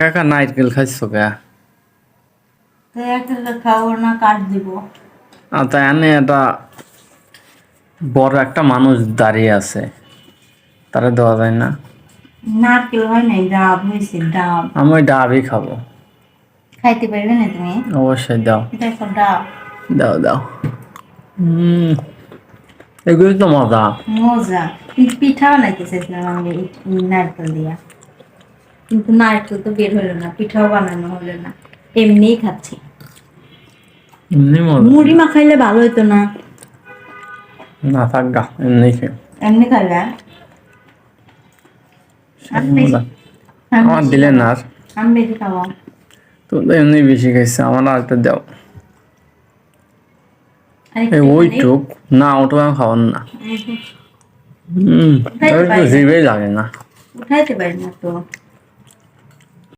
কাকা নারকেল খাইছো কে? তো একটা খাবো না, কাট দিব। তা এনে একটা বড় একটা মানুষ দাঁড়িয়ে আছে, তারা দেওয়া যায় না? নারকেল হয় নাই, ডাব হয়েছে, ডাব। আমি ওই ডাবই খাবো। খাইতে পারবে না তুমি? অবশ্যই দাও। এটা একটা ডাব। দাও দাও। এগুলি তো মজা। মজা। কিন্তু পিঠা বানাইতে চাইছিলাম আমি এই নারকেল দিয়া, কিন্তু নারকেল তো বের হলো না, পিঠাও বানানো হলো না, এমনিই খাচ্ছি। এমনি মজা মুড়ি মাখাইলে ভালো হতো না? না, থাক গা, এমনি খেয়ে এমনি খাইলে আমি বেশি, মজা। আমি আমার বেশি দিলে খাবো। না আর। আমি বেশি খাবো। তুমি তো এমনি বেশি খাইছে, আমার আর একটা দাও। এই আরেকটু খালি। ওইটুক না, ওটুক আমি খাবার না। উঠাইতে একটু পারি না, জিভেই লাগে না। উঠাইতে পারি না তো।